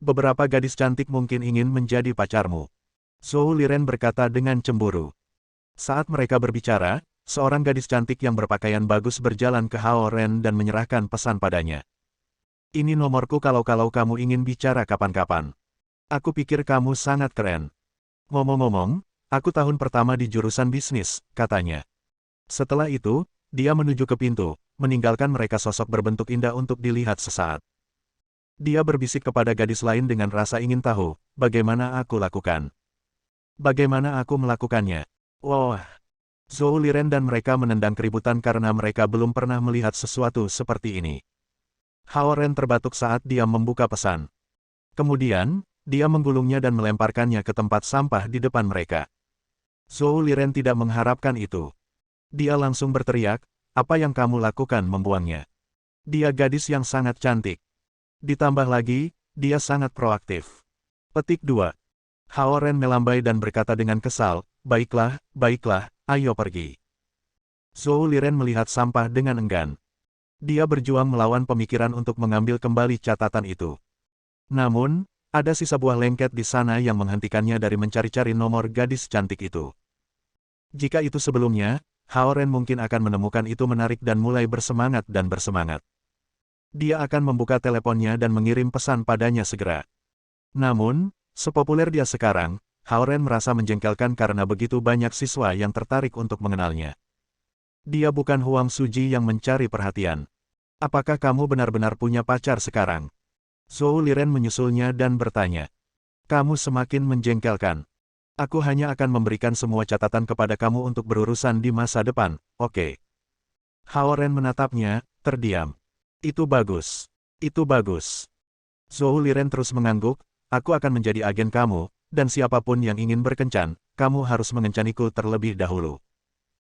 Beberapa gadis cantik mungkin ingin menjadi pacarmu. Zhou Liren berkata dengan cemburu. Saat mereka berbicara, seorang gadis cantik yang berpakaian bagus berjalan ke Hao Ren dan menyerahkan pesan padanya. Ini nomorku kalau kamu ingin bicara kapan-kapan. Aku pikir kamu sangat keren. Ngomong-ngomong, aku tahun pertama di jurusan bisnis, katanya. Setelah itu, dia menuju ke pintu, meninggalkan mereka sosok berbentuk indah untuk dilihat sesaat. Dia berbisik kepada gadis lain dengan rasa ingin tahu, bagaimana aku lakukan. Bagaimana aku melakukannya? Wah! Zhou Liren dan mereka menendang keributan karena mereka belum pernah melihat sesuatu seperti ini. Hao Ren terbatuk saat dia membuka pesan. Kemudian, dia menggulungnya dan melemparkannya ke tempat sampah di depan mereka. Zhou Liren tidak mengharapkan itu. Dia langsung berteriak, apa yang kamu lakukan membuangnya? Dia gadis yang sangat cantik. Ditambah lagi, dia sangat proaktif. Petik 2. Hao Ren melambai dan berkata dengan kesal, baiklah, ayo pergi. Zhou Liren melihat sampah dengan enggan. Dia berjuang melawan pemikiran untuk mengambil kembali catatan itu. Namun, ada sisa buah lengket di sana yang menghentikannya dari mencari-cari nomor gadis cantik itu. Jika itu sebelumnya, Hao Ren mungkin akan menemukan itu menarik dan mulai bersemangat. Dia akan membuka teleponnya dan mengirim pesan padanya segera. Namun, sepopuler dia sekarang, Hao Ren merasa menjengkelkan karena begitu banyak siswa yang tertarik untuk mengenalnya. Dia bukan Huang Suji yang mencari perhatian. Apakah kamu benar-benar punya pacar sekarang? Zhou Liren menyusulnya dan bertanya. Kamu semakin menjengkelkan. Aku hanya akan memberikan semua catatan kepada kamu untuk berurusan di masa depan, oke? Hao Ren menatapnya, terdiam. Itu bagus. Zhou Liren terus mengangguk, aku akan menjadi agen kamu, dan siapapun yang ingin berkencan, kamu harus mengencaniku terlebih dahulu.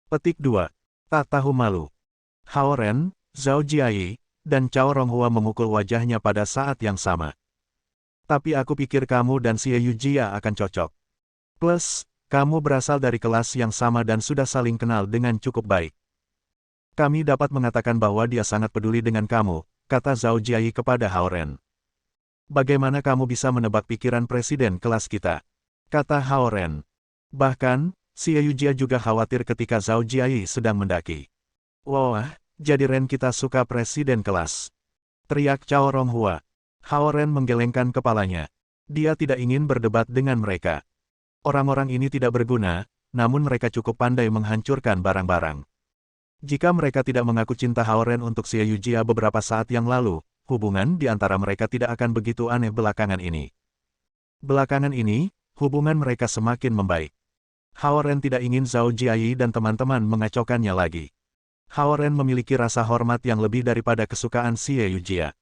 Petik 2. Tak tahu malu. Hao Ren, Zhao Jiayi, dan Cao Ronghua memukul wajahnya pada saat yang sama. Tapi aku pikir kamu dan Xie Yujia akan cocok. Plus, kamu berasal dari kelas yang sama dan sudah saling kenal dengan cukup baik. Kami dapat mengatakan bahwa dia sangat peduli dengan kamu, kata Zhao Jiayi kepada Hao Ren. Bagaimana kamu bisa menebak pikiran presiden kelas kita? Kata Hao Ren. Bahkan, Xie Yujia juga khawatir ketika Zhao Jiayi sedang mendaki. Wah, jadi Ren kita suka presiden kelas. Teriak Cao Ronghua. Hao Ren menggelengkan kepalanya. Dia tidak ingin berdebat dengan mereka. Orang-orang ini tidak berguna, namun mereka cukup pandai menghancurkan barang-barang. Jika mereka tidak mengaku cinta Hao Ren untuk Xie Yujia beberapa saat yang lalu, hubungan di antara mereka tidak akan begitu aneh belakangan ini. Belakangan ini, hubungan mereka semakin membaik. Hao Ren tidak ingin Zhao Jiayi dan teman-teman mengacaukannya lagi. Hao Ren memiliki rasa hormat yang lebih daripada kesukaan Xie Yujia.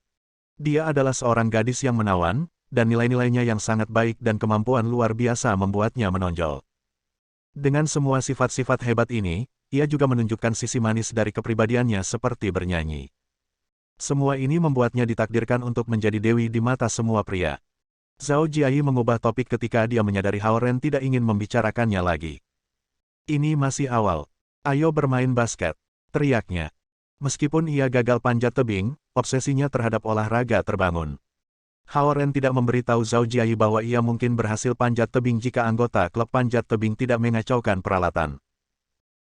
Dia adalah seorang gadis yang menawan, dan nilai-nilainya yang sangat baik dan kemampuan luar biasa membuatnya menonjol. Dengan semua sifat-sifat hebat ini, ia juga menunjukkan sisi manis dari kepribadiannya seperti bernyanyi. Semua ini membuatnya ditakdirkan untuk menjadi dewi di mata semua pria. Zhao Jiayi mengubah topik ketika dia menyadari Hao Ren tidak ingin membicarakannya lagi. Ini masih awal. Ayo bermain basket, teriaknya. Meskipun ia gagal panjat tebing, obsesinya terhadap olahraga terbangun. Hao Ren tidak memberitahu Zhao Jiayi bahwa ia mungkin berhasil panjat tebing jika anggota klub panjat tebing tidak mengacaukan peralatan.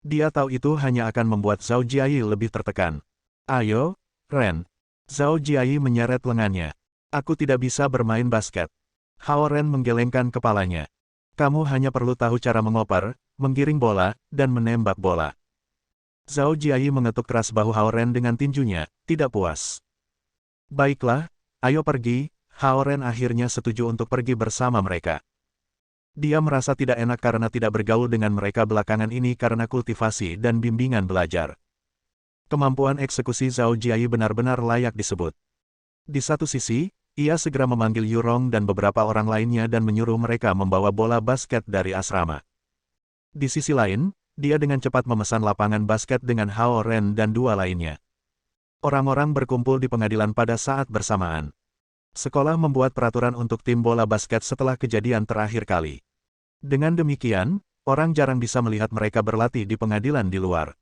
Dia tahu itu hanya akan membuat Zhao Jiayi lebih tertekan. Ayo, Ren. Zhao Jiayi menyeret lengannya. Aku tidak bisa bermain basket. Hao Ren menggelengkan kepalanya. Kamu hanya perlu tahu cara mengoper, menggiring bola, dan menembak bola. Zhao Jiayi mengetuk keras bahu Hao Ren dengan tinjunya, tidak puas. Baiklah, ayo pergi. Hao Ren akhirnya setuju untuk pergi bersama mereka. Dia merasa tidak enak karena tidak bergaul dengan mereka belakangan ini karena kultivasi dan bimbingan belajar. Kemampuan eksekusi Zhao Jiayi benar-benar layak disebut. Di satu sisi, ia segera memanggil Yurong dan beberapa orang lainnya dan menyuruh mereka membawa bola basket dari asrama. Di sisi lain, dia dengan cepat memesan lapangan basket dengan Hao Ren dan dua lainnya. Orang-orang berkumpul di pengadilan pada saat bersamaan. Sekolah membuat peraturan untuk tim bola basket setelah kejadian terakhir kali. Dengan demikian, orang jarang bisa melihat mereka berlatih di pengadilan di luar.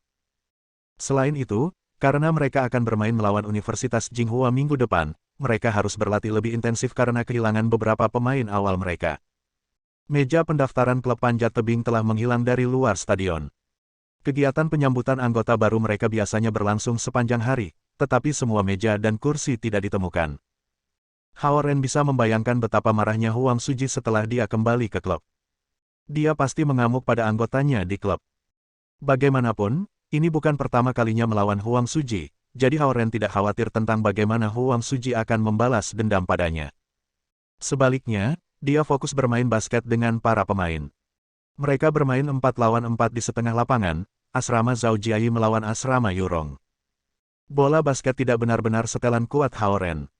Selain itu, karena mereka akan bermain melawan Universitas Jinghua minggu depan, mereka harus berlatih lebih intensif karena kehilangan beberapa pemain awal mereka. Meja pendaftaran klub panjat tebing telah menghilang dari luar stadion. Kegiatan penyambutan anggota baru mereka biasanya berlangsung sepanjang hari, tetapi semua meja dan kursi tidak ditemukan. Hao Ren bisa membayangkan betapa marahnya Huang Suji setelah dia kembali ke klub. Dia pasti mengamuk pada anggotanya di klub. Bagaimanapun, ini bukan pertama kalinya melawan Huang Suji, jadi Hao Ren tidak khawatir tentang bagaimana Huang Suji akan membalas dendam padanya. Sebaliknya, dia fokus bermain basket dengan para pemain. Mereka bermain 4 lawan 4 di setengah lapangan, asrama Zhao Jiayi melawan asrama Yurong. Bola basket tidak benar-benar setelan kuat Hao Ren.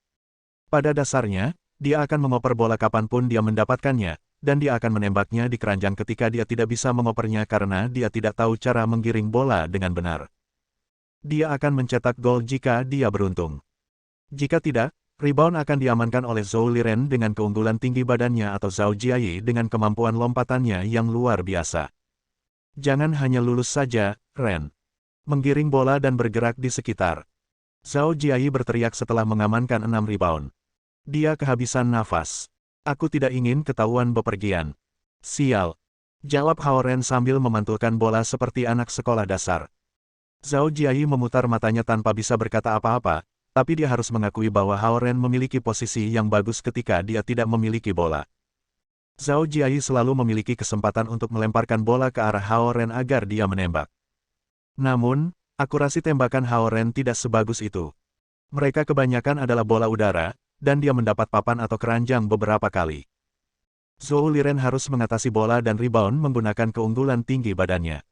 Pada dasarnya, dia akan mengoper bola kapanpun dia mendapatkannya, dan dia akan menembaknya di keranjang ketika dia tidak bisa mengopernya karena dia tidak tahu cara menggiring bola dengan benar. Dia akan mencetak gol jika dia beruntung. Jika tidak, rebound akan diamankan oleh Zhou Liren dengan keunggulan tinggi badannya atau Zhao Jiayi dengan kemampuan lompatannya yang luar biasa. Jangan hanya lulus saja, Ren. Menggiring bola dan bergerak di sekitar. Zhao Jiayi berteriak setelah mengamankan 6 rebound. Dia kehabisan nafas. Aku tidak ingin ketahuan bepergian. Sial. Jawab Hao Ren sambil memantulkan bola seperti anak sekolah dasar. Zhao Jiayi memutar matanya tanpa bisa berkata apa-apa, tapi dia harus mengakui bahwa Hao Ren memiliki posisi yang bagus ketika dia tidak memiliki bola. Zhao Jiayi selalu memiliki kesempatan untuk melemparkan bola ke arah Hao Ren agar dia menembak. Namun, akurasi tembakan Hao Ren tidak sebagus itu. Mereka kebanyakan adalah bola udara, dan dia mendapat papan atau keranjang beberapa kali. Zhou Liren harus mengatasi bola dan rebound menggunakan keunggulan tinggi badannya.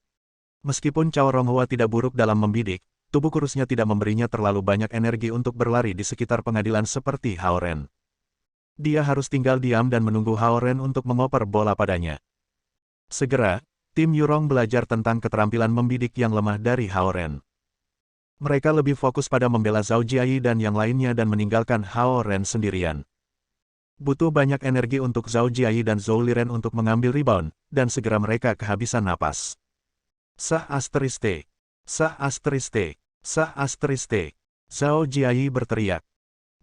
Meskipun Cao Ronghua tidak buruk dalam membidik, tubuh kurusnya tidak memberinya terlalu banyak energi untuk berlari di sekitar pengadilan seperti Hao Ren. Dia harus tinggal diam dan menunggu Hao Ren untuk mengoper bola padanya. Segera, tim Yurong belajar tentang keterampilan membidik yang lemah dari Hao Ren. Mereka lebih fokus pada membela Zhao Jiayi dan yang lainnya dan meninggalkan Hao Ren sendirian. Butuh banyak energi untuk Zhao Jiayi dan Zhou Liren untuk mengambil rebound, dan segera mereka kehabisan napas. Sah asteriske. Sah asteriske. Sah asteriske. Zhao Jiayi berteriak.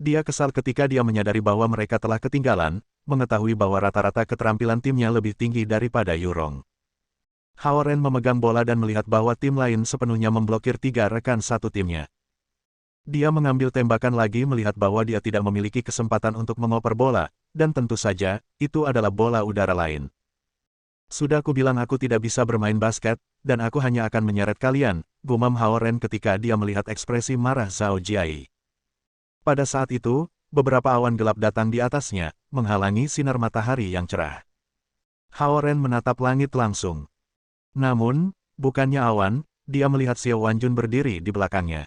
Dia kesal ketika dia menyadari bahwa mereka telah ketinggalan, mengetahui bahwa rata-rata keterampilan timnya lebih tinggi daripada Yurong. Hao Ren memegang bola dan melihat bahwa tim lain sepenuhnya memblokir 3 rekan satu timnya. Dia mengambil tembakan lagi melihat bahwa dia tidak memiliki kesempatan untuk mengoper bola, dan tentu saja, itu adalah bola udara lain. Sudah kubilang aku tidak bisa bermain basket, dan aku hanya akan menyeret kalian, gumam Hao Ren ketika dia melihat ekspresi marah Zhao Jiayi. Pada saat itu, beberapa awan gelap datang di atasnya, menghalangi sinar matahari yang cerah. Hao Ren menatap langit langsung. Namun, bukannya awan, dia melihat Xiao Wanjun berdiri di belakangnya.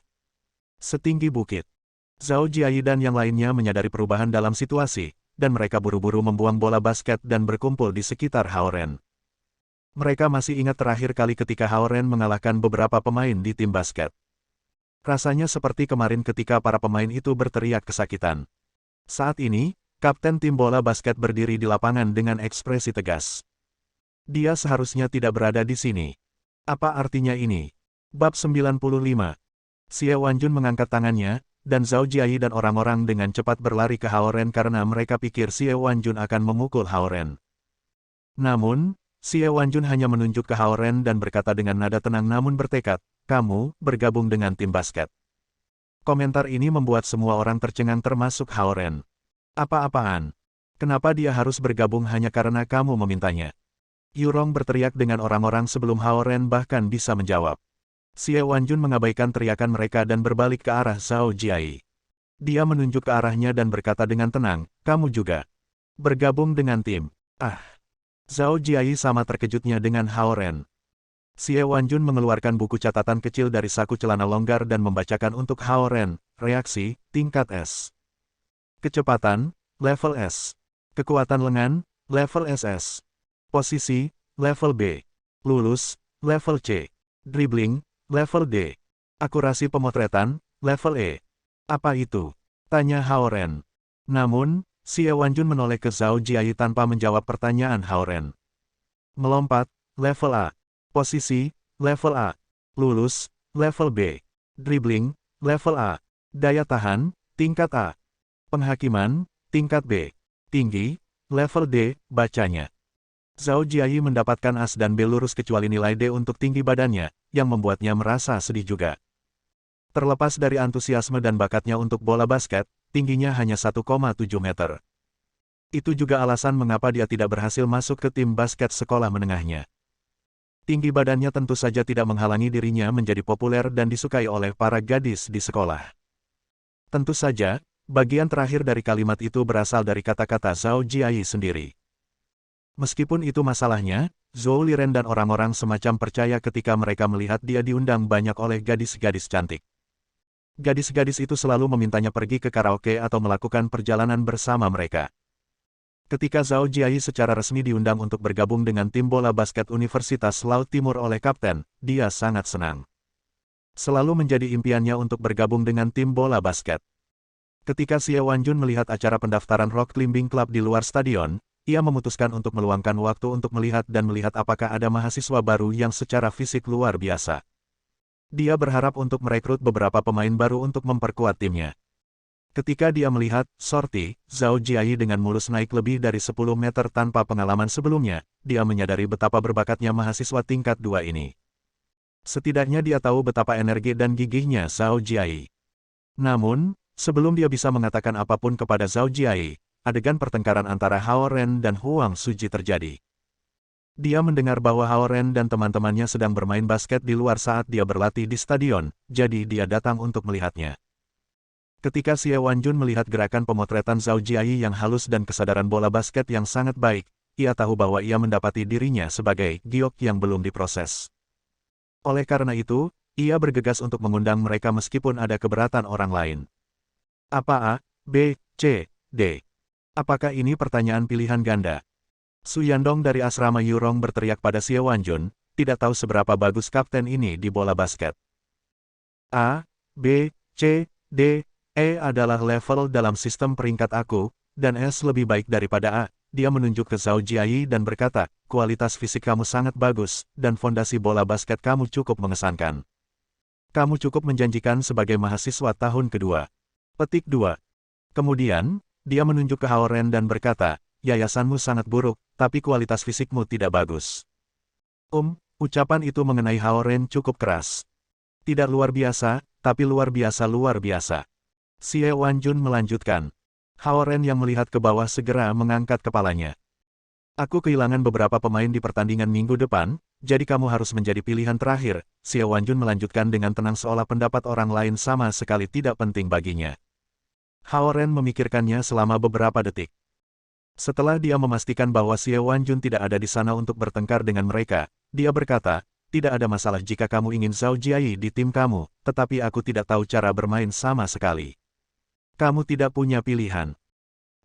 Setinggi bukit. Zhao Jiayi dan yang lainnya menyadari perubahan dalam situasi, dan mereka buru-buru membuang bola basket dan berkumpul di sekitar Hao Ren. Mereka masih ingat terakhir kali ketika Hao Ren mengalahkan beberapa pemain di tim basket. Rasanya seperti kemarin ketika para pemain itu berteriak kesakitan. Saat ini, kapten tim bola basket berdiri di lapangan dengan ekspresi tegas. Dia seharusnya tidak berada di sini. Apa artinya ini? Bab 95. Xiao Wanjun mengangkat tangannya, dan Zhao Jiayi dan orang-orang dengan cepat berlari ke Hao Ren karena mereka pikir Xiao Wanjun akan memukul Hao Ren. Namun, Xiao Wanjun hanya menunjuk ke Hao Ren dan berkata dengan nada tenang namun bertekad, "Kamu bergabung dengan tim basket." Komentar ini membuat semua orang tercengang termasuk Hao Ren. Apa-apaan? Kenapa dia harus bergabung hanya karena kamu memintanya? Yurong berteriak dengan orang-orang sebelum Hao Ren bahkan bisa menjawab. Xiao Wanjun mengabaikan teriakan mereka dan berbalik ke arah Zhao Jiayi. Dia menunjuk ke arahnya dan berkata dengan tenang, "Kamu juga bergabung dengan tim." Ah! Zhao Jiayi sama terkejutnya dengan Hao Ren. Xie Wanjun mengeluarkan buku catatan kecil dari saku celana longgar dan membacakan untuk Hao Ren, reaksi, tingkat S. Kecepatan, level S. Kekuatan lengan, level SS. Posisi, level B. Lulus, level C. Dribbling, level D. Akurasi pemotretan, level E. Apa itu? Tanya Hao Ren. Namun, Xie Wanjun menoleh ke Zhao Jiayi tanpa menjawab pertanyaan Hao Ren. Melompat, level A. Posisi, level A. Lulus, level B. Dribbling, level A. Daya tahan, tingkat A. Penghakiman, tingkat B. Tinggi, level D, bacanya. Zhao Jiayi mendapatkan A dan B lurus kecuali nilai D untuk tinggi badannya, yang membuatnya merasa sedih juga. Terlepas dari antusiasme dan bakatnya untuk bola basket, tingginya hanya 1,7 meter. Itu juga alasan mengapa dia tidak berhasil masuk ke tim basket sekolah menengahnya. Tinggi badannya tentu saja tidak menghalangi dirinya menjadi populer dan disukai oleh para gadis di sekolah. Tentu saja, bagian terakhir dari kalimat itu berasal dari kata-kata Zhao Jiayi sendiri. Meskipun itu masalahnya, Zhou Liren dan orang-orang semacam percaya ketika mereka melihat dia diundang banyak oleh gadis-gadis cantik. Gadis-gadis itu selalu memintanya pergi ke karaoke atau melakukan perjalanan bersama mereka. Ketika Zhao Jiayi secara resmi diundang untuk bergabung dengan tim bola basket Universitas Laut Timur oleh kapten, dia sangat senang. Selalu menjadi impiannya untuk bergabung dengan tim bola basket. Ketika Xie Wanjun melihat acara pendaftaran Rock Climbing Club di luar stadion, ia memutuskan untuk meluangkan waktu untuk melihat apakah ada mahasiswa baru yang secara fisik luar biasa. Dia berharap untuk merekrut beberapa pemain baru untuk memperkuat timnya. Ketika dia melihat sorti Zhao Jiayi dengan mulus naik lebih dari 10 meter tanpa pengalaman sebelumnya, dia menyadari betapa berbakatnya mahasiswa tingkat 2 ini. Setidaknya dia tahu betapa energi dan gigihnya Zhao Jiayi. Namun, sebelum dia bisa mengatakan apapun kepada Zhao Jiayi, adegan pertengkaran antara Hao Ren dan Huang Suji terjadi. Dia mendengar bahwa Hao Ren dan teman-temannya sedang bermain basket di luar saat dia berlatih di stadion, jadi dia datang untuk melihatnya. Ketika Xie Wanjun melihat gerakan pemotretan Zhao Jiayi yang halus dan kesadaran bola basket yang sangat baik, ia tahu bahwa ia mendapati dirinya sebagai giok yang belum diproses. Oleh karena itu, ia bergegas untuk mengundang mereka meskipun ada keberatan orang lain. Apa A, B, C, D? Apakah ini pertanyaan pilihan ganda? Su Yandong dari asrama Yurong berteriak pada Xie Wanjun, tidak tahu seberapa bagus kapten ini di bola basket. A, B, C, D, E adalah level dalam sistem peringkat aku, dan S lebih baik daripada A. Dia menunjuk ke Zhao Jiayi dan berkata, kualitas fisik kamu sangat bagus, dan fondasi bola basket kamu cukup mengesankan. Kamu cukup menjanjikan sebagai mahasiswa tahun kedua. Petik 2. Kemudian, dia menunjuk ke Hao Ren dan berkata, yayasanmu sangat buruk, tapi kualitas fisikmu tidak bagus. Ucapan itu mengenai Hao Ren cukup keras. Tidak luar biasa, tapi luar biasa luar biasa. Xie Wanjun melanjutkan. Hao Ren yang melihat ke bawah segera mengangkat kepalanya. Aku kehilangan beberapa pemain di pertandingan minggu depan, jadi kamu harus menjadi pilihan terakhir. Xie Wanjun melanjutkan dengan tenang seolah pendapat orang lain sama sekali tidak penting baginya. Hao Ren memikirkannya selama beberapa detik. Setelah dia memastikan bahwa Xie Wanjun tidak ada di sana untuk bertengkar dengan mereka, dia berkata, tidak ada masalah jika kamu ingin Zhao Jiayi di tim kamu, tetapi aku tidak tahu cara bermain sama sekali. Kamu tidak punya pilihan.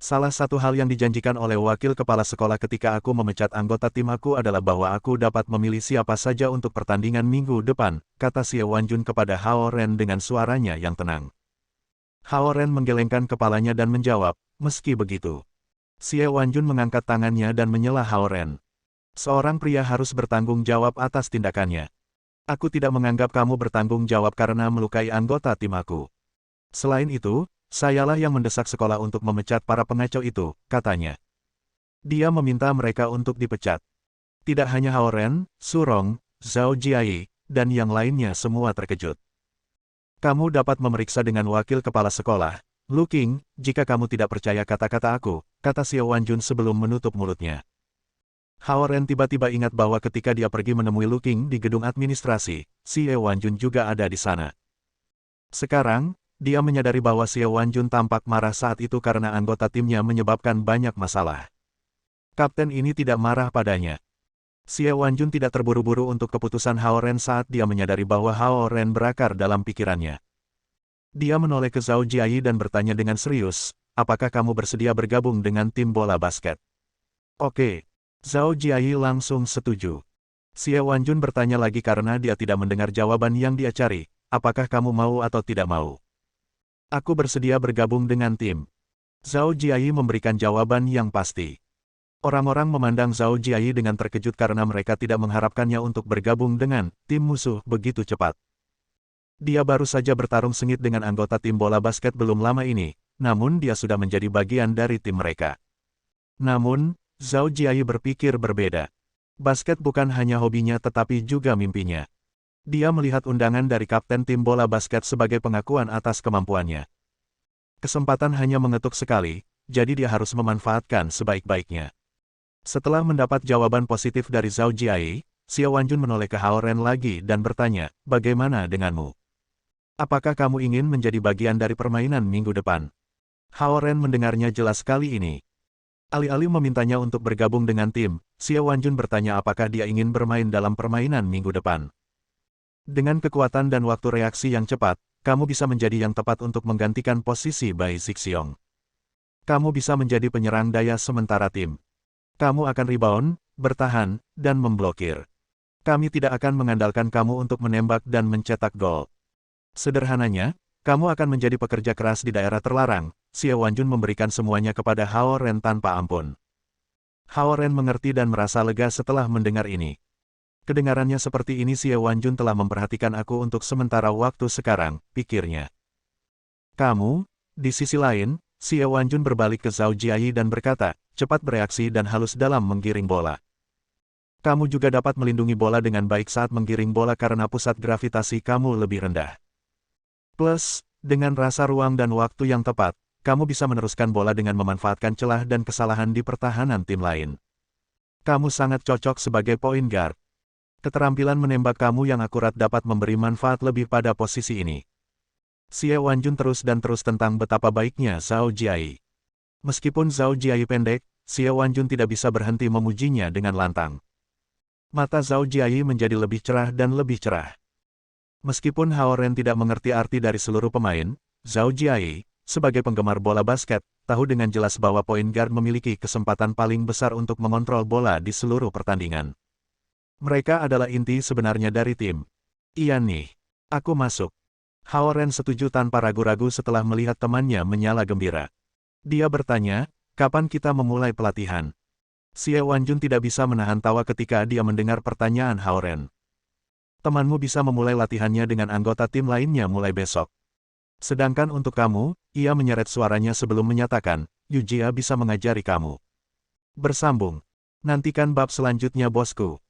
Salah satu hal yang dijanjikan oleh wakil kepala sekolah ketika aku memecat anggota tim aku adalah bahwa aku dapat memilih siapa saja untuk pertandingan minggu depan, kata Xie Wanjun kepada Hao Ren dengan suaranya yang tenang. Hao Ren menggelengkan kepalanya dan menjawab, meski begitu. Xie Wanjun mengangkat tangannya dan menyela Hao Ren. Seorang pria harus bertanggung jawab atas tindakannya. Aku tidak menganggap kamu bertanggung jawab karena melukai anggota tim aku. Selain itu, sayalah yang mendesak sekolah untuk memecat para pengacau itu, katanya. Dia meminta mereka untuk dipecat. Tidak hanya Hao Ren, Su Rong, Zhao Jiayi, dan yang lainnya semua terkejut. Kamu dapat memeriksa dengan wakil kepala sekolah, Lu Qing, jika kamu tidak percaya kata-kata aku, kata Xie Wanjun sebelum menutup mulutnya. Hao Ren tiba-tiba ingat bahwa ketika dia pergi menemui Lu Qing di gedung administrasi, Xie Wanjun juga ada di sana. Sekarang, dia menyadari bahwa Xie Wanjun tampak marah saat itu karena anggota timnya menyebabkan banyak masalah. Kapten ini tidak marah padanya. Xie Wanjun tidak terburu-buru untuk keputusan Hao Ren saat dia menyadari bahwa Hao Ren berakar dalam pikirannya. Dia menoleh ke Zhao Jiayi dan bertanya dengan serius, apakah kamu bersedia bergabung dengan tim bola basket? Oke. Zhao Jiayi langsung setuju. Xie Wanjun bertanya lagi karena dia tidak mendengar jawaban yang dia cari, apakah kamu mau atau tidak mau? Aku bersedia bergabung dengan tim. Zhao Jiayi memberikan jawaban yang pasti. Orang-orang memandang Zhao Jiayi dengan terkejut karena mereka tidak mengharapkannya untuk bergabung dengan tim musuh begitu cepat. Dia baru saja bertarung sengit dengan anggota tim bola basket belum lama ini, namun dia sudah menjadi bagian dari tim mereka. Namun, Zhao Jiayi berpikir berbeda. Basket bukan hanya hobinya tetapi juga mimpinya. Dia melihat undangan dari kapten tim bola basket sebagai pengakuan atas kemampuannya. Kesempatan hanya mengetuk sekali, jadi dia harus memanfaatkan sebaik-baiknya. Setelah mendapat jawaban positif dari Zhao Jiayi, Xie Wanjun menoleh ke Hao Ren lagi dan bertanya, bagaimana denganmu? Apakah kamu ingin menjadi bagian dari permainan minggu depan? Hao Ren mendengarnya jelas kali ini. Alih-alih memintanya untuk bergabung dengan tim, Xie Wanjun bertanya apakah dia ingin bermain dalam permainan minggu depan. Dengan kekuatan dan waktu reaksi yang cepat, kamu bisa menjadi yang tepat untuk menggantikan posisi Bai Zixiong. Kamu bisa menjadi penyerang daya sementara tim. Kamu akan rebound, bertahan, dan memblokir. Kami tidak akan mengandalkan kamu untuk menembak dan mencetak gol. Sederhananya, kamu akan menjadi pekerja keras di daerah terlarang. Xie Wanjun memberikan semuanya kepada Hao Ren tanpa ampun. Hao Ren mengerti dan merasa lega setelah mendengar ini. Kedengarannya seperti ini, Xie Wanjun telah memperhatikan aku untuk sementara waktu sekarang, pikirnya. Kamu, di sisi lain, Xie Wanjun berbalik ke Zhao Jiayi dan berkata, cepat bereaksi dan halus dalam menggiring bola. Kamu juga dapat melindungi bola dengan baik saat menggiring bola karena pusat gravitasi kamu lebih rendah. Plus, dengan rasa ruang dan waktu yang tepat, kamu bisa meneruskan bola dengan memanfaatkan celah dan kesalahan di pertahanan tim lain. Kamu sangat cocok sebagai point guard. Keterampilan menembak kamu yang akurat dapat memberi manfaat lebih pada posisi ini. Xie Wanjun terus tentang betapa baiknya Zhao Jiayi. Meskipun Zhao Jiayi pendek, Xie Wanjun tidak bisa berhenti memujinya dengan lantang. Mata Zhao Jiayi menjadi lebih cerah dan lebih cerah. Meskipun Hao Ren tidak mengerti arti dari seluruh pemain, Zhao Jiayi, sebagai penggemar bola basket, tahu dengan jelas bahwa point guard memiliki kesempatan paling besar untuk mengontrol bola di seluruh pertandingan. Mereka adalah inti sebenarnya dari tim. Iya nih, aku masuk. Hao Ren setuju tanpa ragu-ragu setelah melihat temannya menyala gembira. Dia bertanya, kapan kita memulai pelatihan? Xie Wanjun tidak bisa menahan tawa ketika dia mendengar pertanyaan Hao Ren. Temanmu bisa memulai latihannya dengan anggota tim lainnya mulai besok. Sedangkan untuk kamu, ia menyeret suaranya sebelum menyatakan, Yujia bisa mengajari kamu. Bersambung. Nantikan bab selanjutnya bosku.